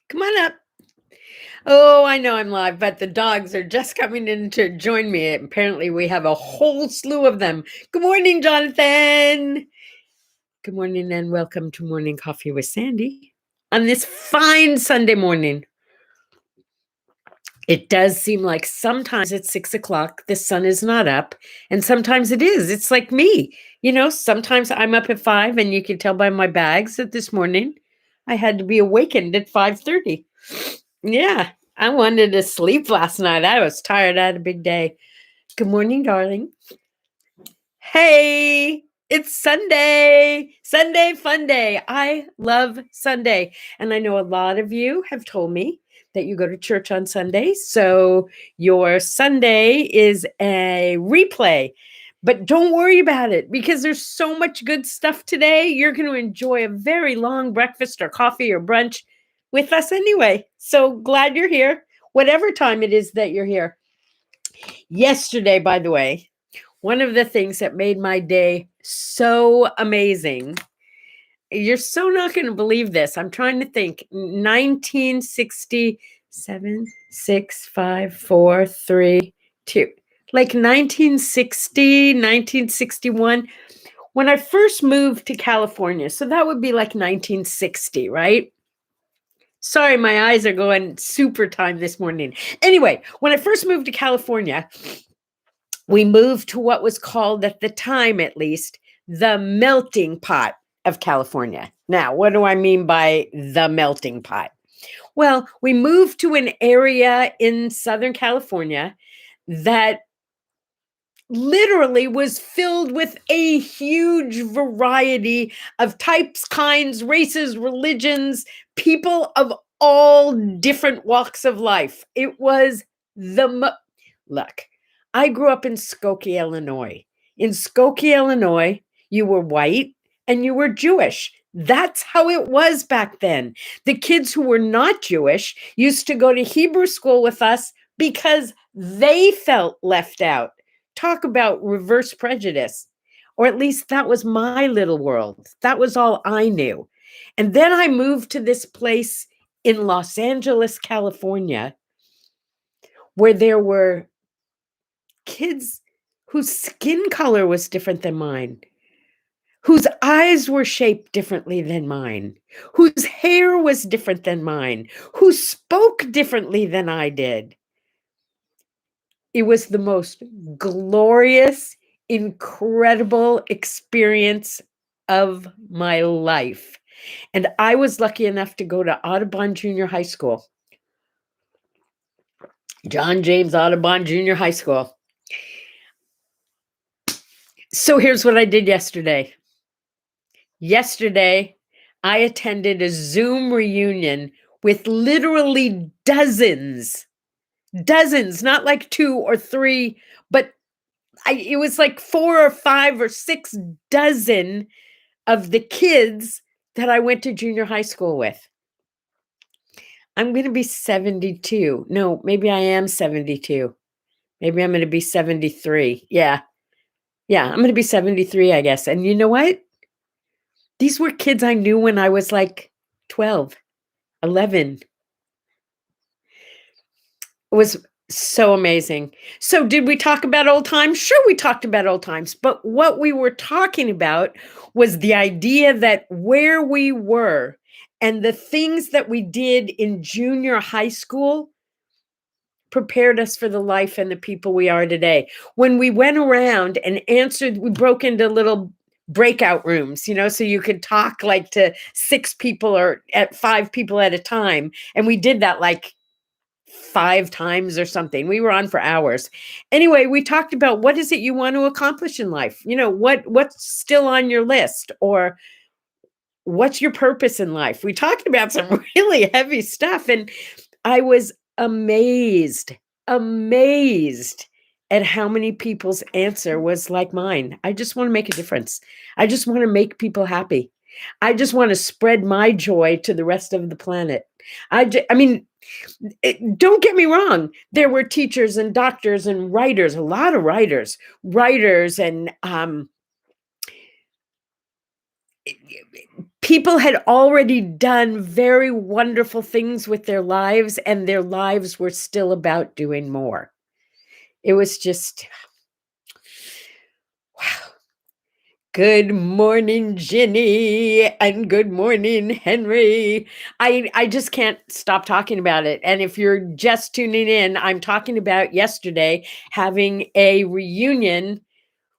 Come on up. Oh, I know I'm live, but the dogs are just coming in to join me. Apparently, we have a whole slew of them. Good morning, Jonathan. Good morning, and welcome to Morning Coffee with Sandy on this fine Sunday morning. It does seem like sometimes it's 6 o'clock, the sun is not up, and sometimes it is. It's like me. Sometimes I'm up at 5, and you can tell by my bags that this morning I had to be awakened at 5:30. Yeah, I wanted to sleep last night. I was tired. I had a big day. Good morning, darling. Hey, it's Sunday. Sunday fun day. I love Sunday. And I know a lot of you have told me that you go to church on Sunday. So your Sunday is a replay. But don't worry about it because there's so much good stuff today. You're going to enjoy a very long breakfast or coffee or brunch with us anyway. So glad you're here, whatever time it is that you're here. Yesterday, by the way, one of the things that made my day so amazing, you're so not going to believe this. I'm trying to think. 1967, 6, 5, 4, 3, 2. Like 1960, 1961, when I first moved to California. So that would be like 1960, right? Sorry, my eyes are going super time this morning. Anyway, when I first moved to California, we moved to what was called, at the time at least, the melting pot of California. Now, what do I mean by the melting pot? Well, we moved to an area in Southern California that literally was filled with a huge variety of types, kinds, races, religions, people of all different walks of life. It was look, I grew up in Skokie, Illinois. In Skokie, Illinois, you were white and you were Jewish. That's how it was back then. The kids who were not Jewish used to go to Hebrew school with us because they felt left out. Talk about reverse prejudice. Or at least that was my little world. That was all I knew. And then I moved to this place in Los Angeles, California, where there were kids whose skin color was different than mine, whose eyes were shaped differently than mine, whose hair was different than mine, who spoke differently than I did. It was the most glorious, incredible experience of my life. And I was lucky enough to go to Audubon Jr. High School. John James Audubon Jr. High School. So here's what I did yesterday. Yesterday, I attended a Zoom reunion with literally dozens, not like 2 or 3, but it was like 4 or 5 or 6 dozen of the kids that I went to junior high school with. I'm going to be 72. No, maybe I am 72. Maybe I'm going to be 73. Yeah, I'm going to be 73, I guess. And you know what? These were kids I knew when I was like 12, 11. It was so amazing. So did we talk about old times? Sure, we talked about old times. But what we were talking about was the idea that where we were and the things that we did in junior high school prepared us for the life and the people we are today. When we went around and answered, we broke into little breakout rooms, so you could talk like to 6 people or at 5 people at a time. And we did that like 5 times or something. We were on for hours. Anyway, we talked about what is it you want to accomplish in life? What's still on your list, or what's your purpose in life? We talked about some really heavy stuff, and I was amazed at how many people's answer was like mine. I just want to make a difference. I just want to make people happy. I just want to spread my joy to the rest of the planet. Don't get me wrong. There were teachers and doctors and writers, a lot of writers and people had already done very wonderful things with their lives, and their lives were still about doing more. It was just, wow. Good morning, Ginny, and good morning, Henry. I just can't stop talking about it. And if you're just tuning in, I'm talking about yesterday having a reunion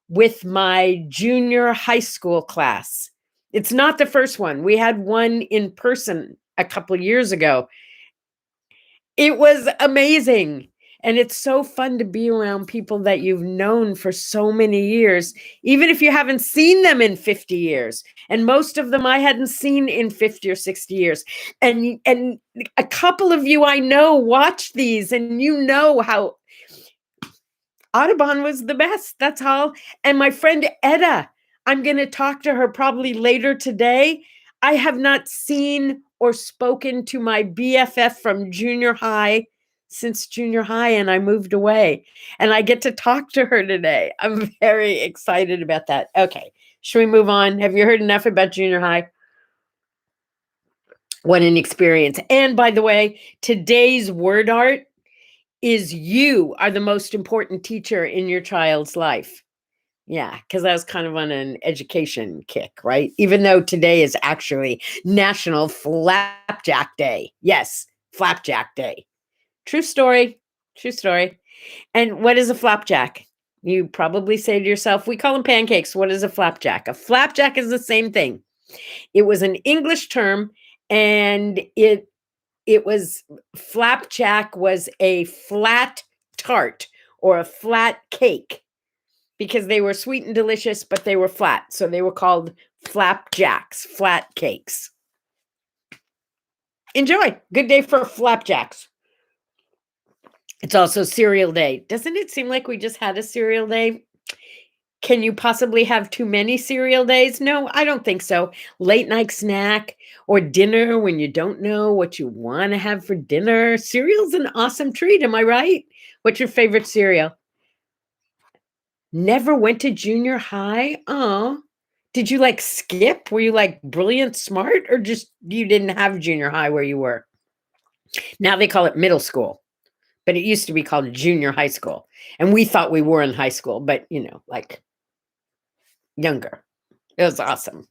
with my junior high school class. It's not the first one. We had one in person a couple of years ago. It was amazing. And it's so fun to be around people that you've known for so many years, even if you haven't seen them in 50 years. And most of them I hadn't seen in 50 or 60 years. And a couple of you I know watch these, and you know how Audubon was the best. That's all. And my friend Etta, I'm going to talk to her probably later today. I have not seen or spoken to my BFF from junior high since junior high, and I moved away. And I get to talk to her today. I'm very excited about that. Okay, should we move on? Have you heard enough about junior high? What an experience. And by the way, today's word art is you are the most important teacher in your child's life. Yeah, because I was kind of on an education kick, right? Even though today is actually National Flapjack Day. Yes, Flapjack Day. True story. True story. And what is a flapjack? You probably say to yourself, we call them pancakes. What is a flapjack? A flapjack is the same thing. It was an English term, and it was flapjack was a flat tart or a flat cake because they were sweet and delicious, but they were flat. So they were called flapjacks, flat cakes. Enjoy. Good day for flapjacks. It's also cereal day. Doesn't it seem like we just had a cereal day? Can you possibly have too many cereal days? No, I don't think so. Late night snack or dinner when you don't know what you want to have for dinner. Cereal's an awesome treat. Am I right? What's your favorite cereal? Never went to junior high? Oh, did you like skip? Were you like brilliant smart, or just you didn't have junior high where you were? Now they call it middle school, but it used to be called junior high school. And we thought we were in high school, but like younger. It was awesome.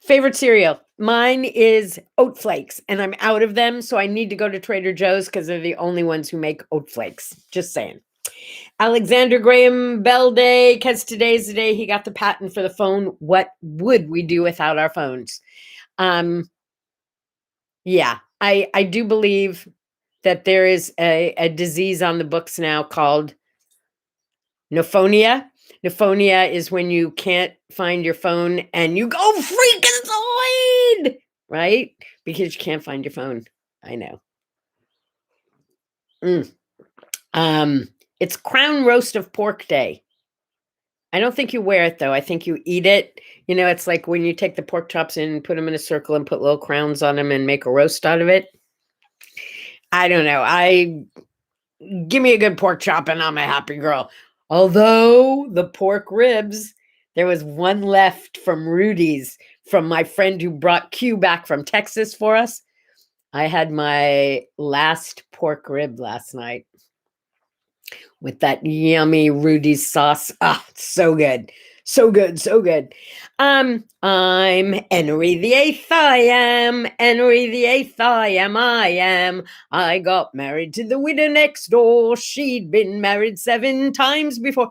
Favorite cereal. Mine is oat flakes, and I'm out of them, so I need to go to Trader Joe's because they're the only ones who make oat flakes. Just saying. Alexander Graham Bell Day, because today's the day he got the patent for the phone. What would we do without our phones? Yeah, I do believe that there is a disease on the books now called Nophonia. Nophonia is when you can't find your phone and you go freakazoid, right? Because you can't find your phone. I know. It's Crown Roast of Pork Day. I don't think you wear it, though. I think you eat it. It's like when you take the pork chops and put them in a circle and put little crowns on them and make a roast out of it. I don't know. Give me a good pork chop and I'm a happy girl. Although the pork ribs, there was one left from Rudy's, from my friend who brought Q back from Texas for us. I had my last pork rib last night with that yummy Rudy's sauce. Ah, so good. So good, so good. I'm Henry the Eighth, I am. Henry the Eighth, I am. I got married to the widow next door. She'd been married 7 times before.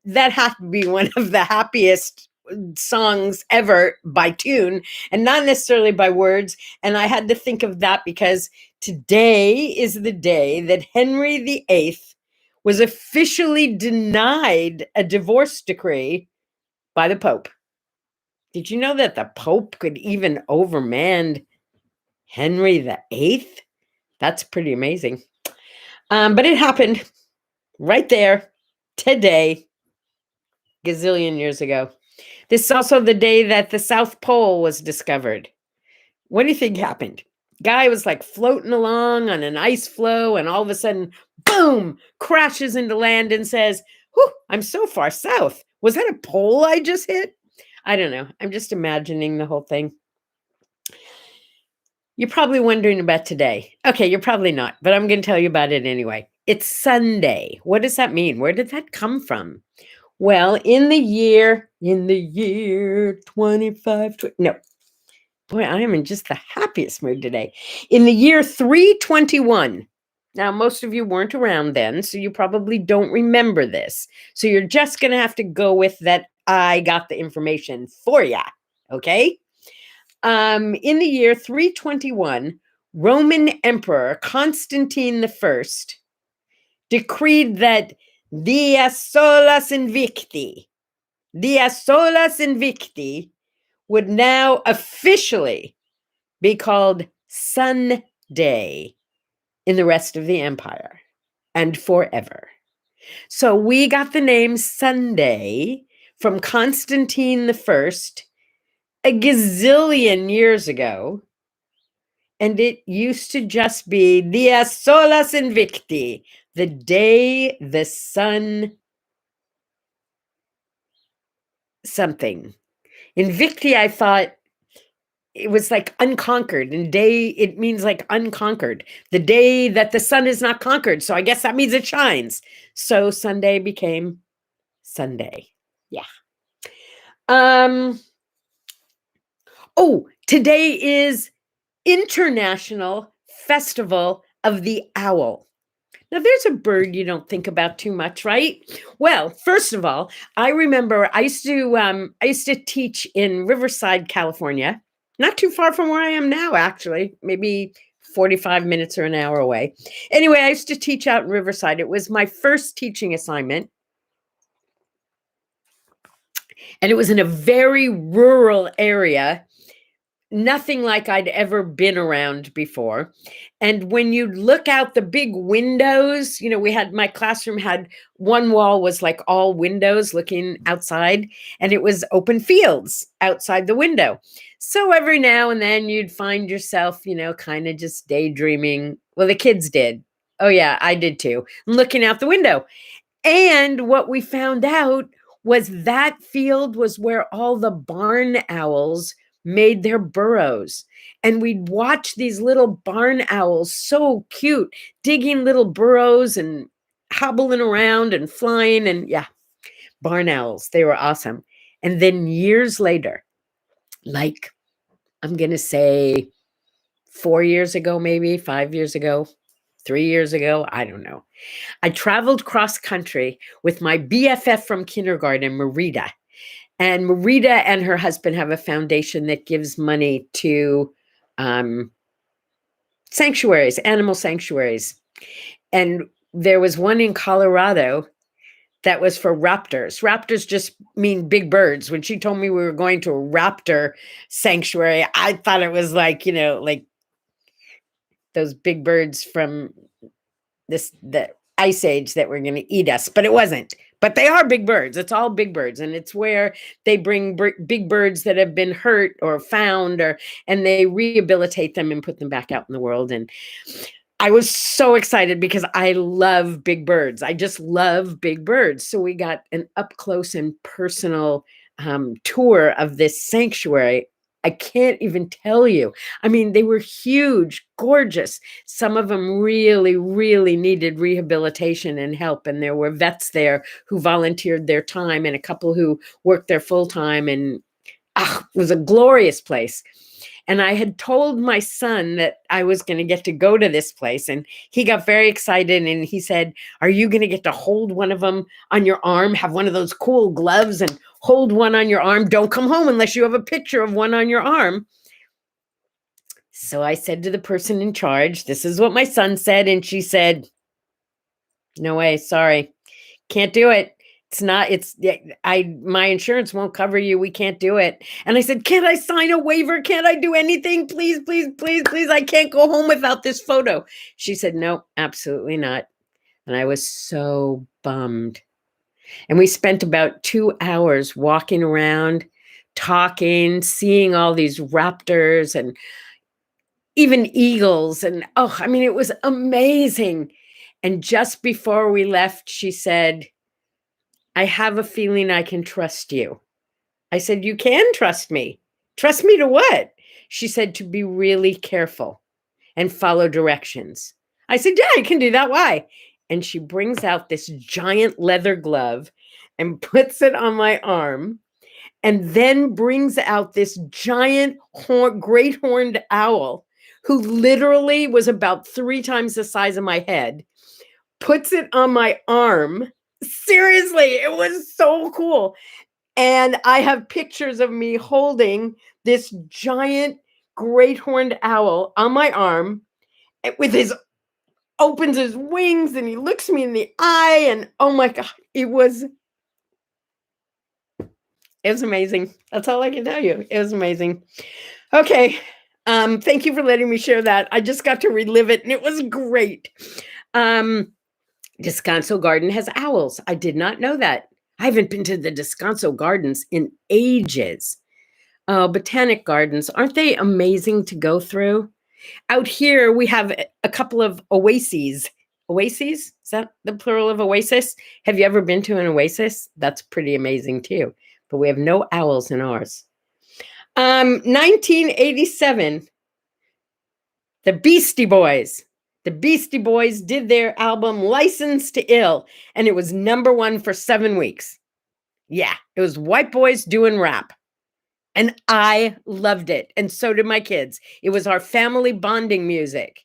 That had to be one of the happiest songs ever by tune, and not necessarily by words. And I had to think of that because today is the day that Henry the Eighth was officially denied a divorce decree by the Pope. Did you know that the Pope could even overmand Henry the Eighth? That's pretty amazing. But it happened right there today, gazillion years ago. This is also the day that the South Pole was discovered. What do you think happened? Guy was like floating along on an ice floe, and all of a sudden, boom, crashes into land and says, "Whew, I'm so far south. Was that a pole I just hit?" I don't know. I'm just imagining the whole thing. You're probably wondering about today. Okay, you're probably not, but I'm going to tell you about it anyway. It's Sunday. What does that mean? Where did that come from? Well, in the year 25, no, boy, I am in just the happiest mood today. In the year 321. Now, most of you weren't around then, so you probably don't remember this. So you're just going to have to go with that. I got the information for you. Okay. In the year 321, Roman Emperor Constantine I decreed that Dias Solas Invicti would now officially be called Sunday in the rest of the empire and forever. So we got the name Sunday from Constantine I a gazillion years ago, and it used to just be Dias Solas Invicti, the day the sun something. Invicti, I thought it was like unconquered, and day, it means like unconquered. The day that the sun is not conquered. So I guess that means it shines. So Sunday became Sunday. Yeah. Oh, today is International Festival of the Owl. Now, there's a bird you don't think about too much, right? Well, first of all, I remember I used to teach in Riverside, California, not too far from where I am now, actually, maybe 45 minutes or an hour away. Anyway, I used to teach out in Riverside. It was my first teaching assignment. And it was in a very rural area, nothing like I'd ever been around before. And when you look out the big windows, you know, my classroom had one wall was like all windows looking outside, and it was open fields outside the window. So every now and then you'd find yourself, you know, kind of just daydreaming. Well, the kids did. Oh yeah, I did too. Looking out the window. And what we found out was that field was where all the barn owls made their burrows. And we'd watch these little barn owls, so cute, digging little burrows and hobbling around and flying. And yeah, barn owls, they were awesome. And then years later, like I'm going to say 4 years ago, maybe 5 years ago, 3 years ago, I don't know. I traveled cross country with my BFF from kindergarten, Marita. And Marita and her husband have a foundation that gives money to sanctuaries, animal sanctuaries. And there was one in Colorado that was for raptors. Raptors just mean big birds. When she told me we were going to a raptor sanctuary, I thought it was like, you know, like those big birds from the ice age that were going to eat us, but it wasn't. But they are big birds. It's all big birds, and it's where they bring big birds that have been hurt or found, and they rehabilitate them and put them back out in the world. And I was so excited because I love big birds. I just love big birds. So we got an up close and personal tour of this sanctuary. I can't even tell you. I mean, they were huge, gorgeous. Some of them really, really needed rehabilitation and help. And there were vets there who volunteered their time and a couple who worked there full time. And it was a glorious place. And I had told my son that I was going to get to go to this place. And he got very excited. And he said, are you going to get to hold one of them on your arm, have one of those cool gloves and hold one on your arm? Don't come home unless you have a picture of one on your arm. So I said to the person in charge, this is what my son said. And she said, no way, sorry, can't do it. My insurance won't cover you. We can't do it. And I said, can't I sign a waiver? Can't I do anything? Please, please, please, please. I can't go home without this photo. She said, no, absolutely not. And I was so bummed. And we spent about 2 hours walking around, talking, seeing all these raptors and even eagles. And it was amazing. And just before we left, she said, I have a feeling I can trust you. I said, "You can trust me." "Trust me to what?" She said, "To be really careful and follow directions." I said, "Yeah, I can do that. Why?" And she brings out this giant leather glove and puts it on my arm, and then brings out this giant great horned owl who literally was about 3 times the size of my head, puts it on my arm. Seriously, it was so cool. And I have pictures of me holding this giant great horned owl on my arm with his opens his wings and he looks me in the eye, and oh my god, it was amazing. That's all I can tell you. It was amazing. Okay. Thank you for letting me share that. I just got to relive it and it was great. Descanso Garden has owls. I did not know that. I haven't been to the Descanso Gardens in ages. Botanic gardens, aren't they amazing to go through? Out here, we have a couple of oases. Oases? Is that the plural of oasis? Have you ever been to an oasis? That's pretty amazing too. But we have no owls in ours. 1987, the Beastie Boys. The Beastie Boys did their album Licensed to Ill, and it was #1 for 7 weeks. Yeah, it was white boys doing rap. And I loved it, and so did my kids. It was our family bonding music.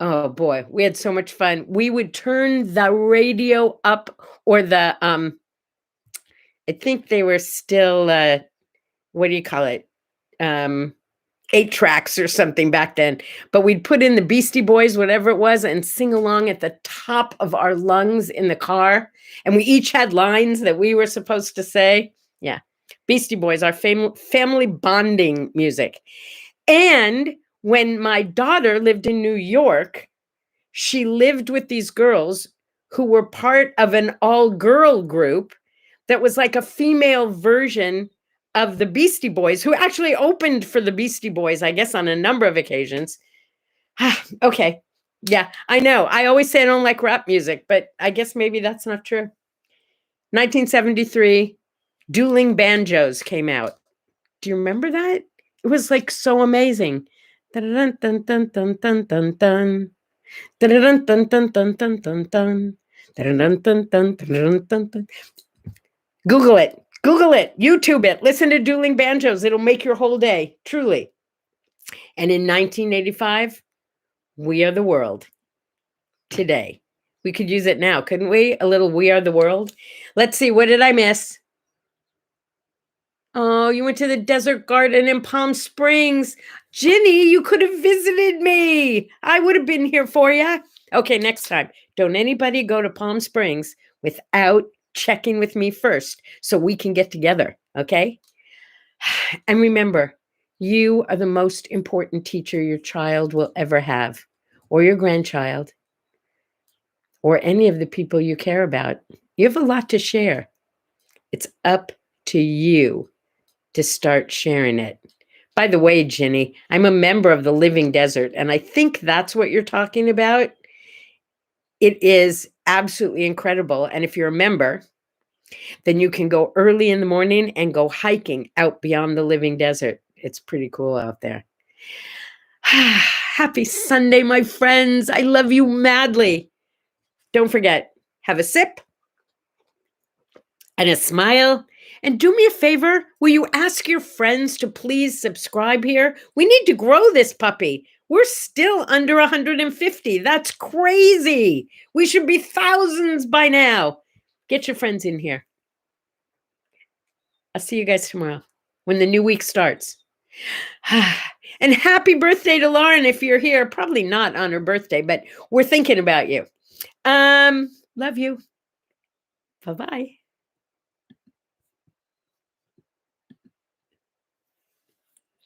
Oh boy, we had so much fun. We would turn the radio up, or I think they were still what do you call it? 8 tracks or something back then. But we'd put in the Beastie Boys, whatever it was, and sing along at the top of our lungs in the car. And we each had lines that we were supposed to say. Yeah. Beastie Boys, our family bonding music. And when my daughter lived in New York, she lived with these girls who were part of an all-girl group that was like a female version of the Beastie Boys, who actually opened for the Beastie Boys, I guess, on a number of occasions. Okay. Yeah, I know. I always say I don't like rap music, but I guess maybe that's not true. 1973, Dueling Banjos came out. Do you remember that? It was like so amazing. Dun dun dun dun dun dun dun. Dun dun dun dun dun dun dun. Dun dun dun dun dun dun dun. Google it. Google it. YouTube it. Listen to Dueling Banjos. It'll make your whole day, truly. And in 1985, We Are the World. Today. We could use it now, couldn't we? A little We Are the World. Let's see. What did I miss? Oh, you went to the desert garden in Palm Springs. Ginny, you could have visited me. I would have been here for you. Okay, next time. Don't anybody go to Palm Springs without checking with me first so we can get together, okay? And remember, you are the most important teacher your child will ever have, or your grandchild, or any of the people you care about. You have a lot to share. It's up to you to start sharing it. By the way, Ginny, I'm a member of the Living Desert, and I think that's what you're talking about. It is absolutely incredible. And if you're a member, then you can go early in the morning and go hiking out beyond the Living Desert. It's pretty cool out there. Happy Sunday, my friends. I love you madly. Don't forget, have a sip and a smile. And do me a favor, will you ask your friends to please subscribe here? We need to grow this puppy. We're still under 150. That's crazy. We should be thousands by now. Get your friends in here. I'll see you guys tomorrow when the new week starts. And happy birthday to Lauren if you're here. Probably not on her birthday, but we're thinking about you. Love you. Bye-bye.